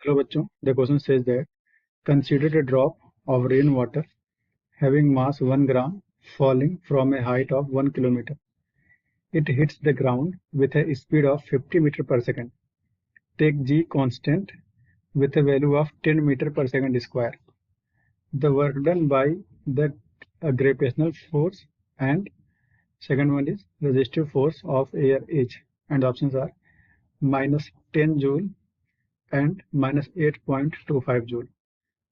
Hello बच्चों, the question says that consider a drop of rainwater having mass 1 gram falling from a height of 1 kilometer. It hits the ground with a speed of 50 meter per second. Take G constant with a value of 10 meter per second square. The work done by the gravitational force and second one is resistive force of air H, and the options are minus 10 joule and minus 8.25 joule.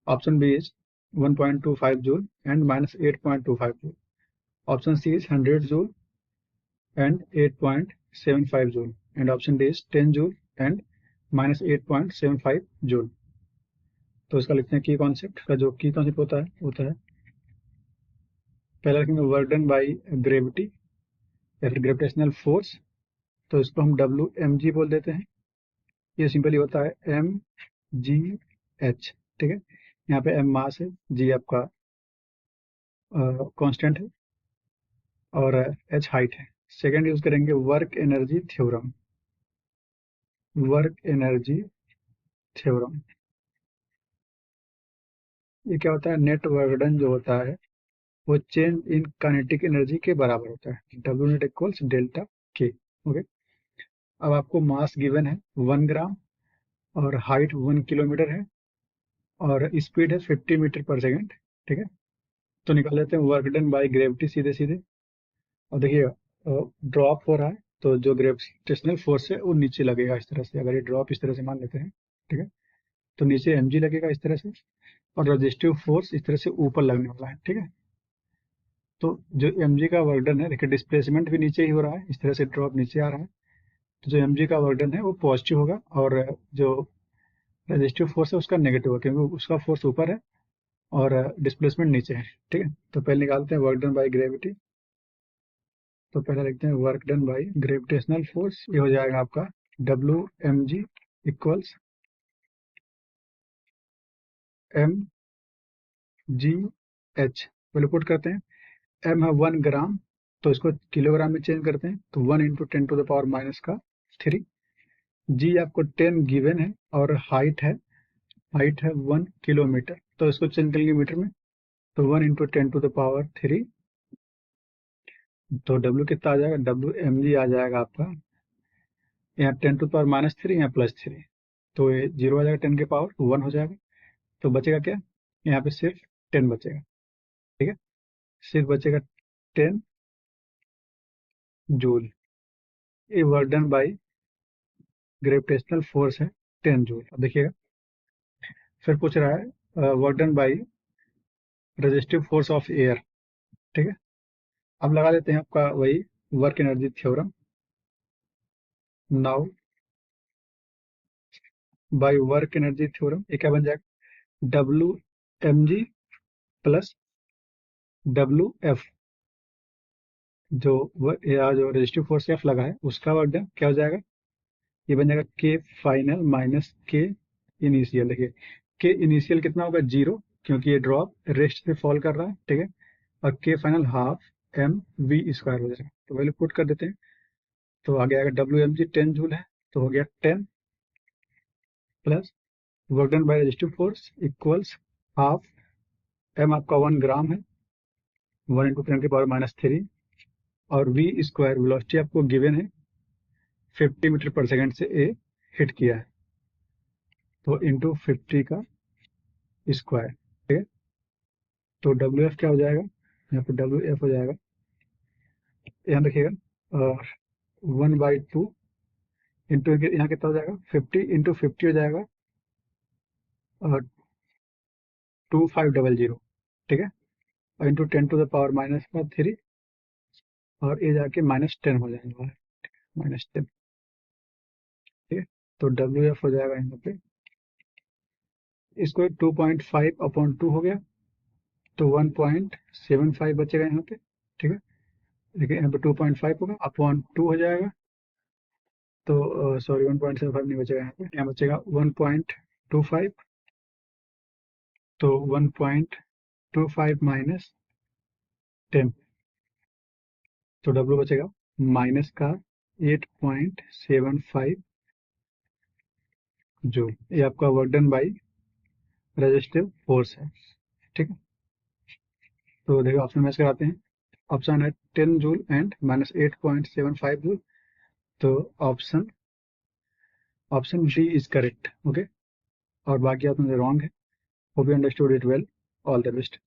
Option B is 1.25 joule and minus 8.25 joule. Option C is 100 joule and 8.75 joule. And option D is 10 joule and minus 8.75 joule. तो इसका लिखते हैं की concept का जो की concept होता है पहला लिखेंगे वर्क डन बाई ग्रेविटी या फिर ग्रेविटेशनल फोर्स, तो इसको हम WmG बोल देते हैं। ये सिंपली होता है mgh, ठीक है। यहाँ पे m मास है, g आपका कांस्टेंट है और h हाइट है। सेकंड यूज करेंगे work energy theorem. Work energy theorem ये क्या होता है, नेट वर्क डन जो होता है वो चेंज इन काइनेटिक एनर्जी के बराबर होता है, W नेट इक्वल्स डेल्टा के। ओके, अब आपको मास गिवन है 1 ग्राम और हाइट 1 किलोमीटर है और स्पीड है 50 मीटर पर सेकेंड, ठीक है। तो निकाल लेते हैं वर्क डन बाय ग्रेविटी सीधे सीधे। और देखिएगा ड्रॉप हो रहा है तो जो ग्रेविटेशनल फोर्स है वो नीचे लगेगा इस तरह से। अगर ये ड्रॉप इस तरह से मान लेते हैं, ठीक है, तो नीचे mg लगेगा इस तरह से और रेजिस्टिव फोर्स इस तरह से ऊपर लगने वाला है, ठीक है। तो जो mg का वर्क डन है, देखिए डिस्प्लेसमेंट भी नीचे ही हो रहा है, इस तरह से ड्रॉप नीचे आ रहा है, तो जो mg का वर्क डन है वो पॉजिटिव होगा और जो रेजिस्टिव फोर्स है उसका नेगेटिव होगा, क्योंकि उसका फोर्स ऊपर है और डिस्प्लेसमेंट नीचे है, ठीक है। तो पहले निकालते हैं वर्क डन बाई ग्रेविटी। तो पहले लिखते हैं work done by gravitational force, ये हो जाएगा आपका WmG इक्वल्स mgh। पहले पुट करते हैं, m है 1 ग्राम तो इसको किलोग्राम में चेंज करते हैं, तो 1 × 10⁻³ g आपको 10 गिवन है और हाइट है 1 किलोमीटर, तो इसको चेंज करेंगे मीटर में, तो 1 × 10⁻³ तो W कितना आ जाएगा, WmG आ जाएगा आपका यहाँ 10⁻³ यहाँ +3, तो ये 0 आ जाएगा, 10 के पावर 1 हो जाएगा, तो बचेगा क्या, यहाँ पे सिर्फ 10 बचेगा, ठीक है, सिर्फ बचेगा 10 जूल। ये work done by gravitational force है 10 जूल। अब देखिएगा फिर पूछ रहा है work done by resistive force of air, ठीक है। अब लगा देते हैं आपका वही work energy theorem. Now by work energy theorem ये क्या बन जाएगा, WmG प्लस WF, जो जो रेजिस्टिव फोर्स F लगा है उसका वर्क डन क्या हो जाएगा, ये बन जाएगा K final minus K initial. देखिए K इनिशियल कितना होगा 0, क्योंकि ये ड्रॉप रेस्ट से फॉल कर रहा है, ठीक है, और K फाइनल हाफ mv² हो जाएगा। तो वैल्यू पुट कर देते हैं, तो आ गया WmG 10 जूल है, तो हो गया 10 plus work done by resistive force equals half, m आपका 1 ग्राम है, 1 × 10⁻³ और v² वेलोसिटी आपको गिवन है 50 मीटर पर सेकेंड से ए हिट किया है, तो इंटू 50 का स्क्वायर, ठीक है। तो WF क्या हो जाएगा, यहाँ पे WF हो जाएगा, यहाँ देखिएगा 1/2 इंटू यहाँ कितना हो जाएगा 50 × 50 हो जाएगा 2500, ठीक है, और इंटू 10⁻³ और ये जाके -10 हो जाएगा, -10, ठीक है। तो WF हो जाएगा यहाँ पे, इसको 2.5/2 हो गया, तो 1.75 बचेगा यहाँ पे, ठीक है। देखिए यहाँ पे 2.5 होगा अपॉन 2 हो जाएगा, तो सॉरी 1.75 नहीं बचेगा, यहाँ बचेगा 1.25, तो 1.25 माइनस 10, तो W बचेगा माइनस का 8.75 जूल। ये आपका work done by resistive force है। ठीक है, तो देखो ऑप्शन मैच कराते हैं। ऑप्शन है 10 जूल एंड -8.75 जूल। तो option option D is correct. Okay, और बाकी ऑप्शन रॉन्ग है। Hope you understood it well. All the best.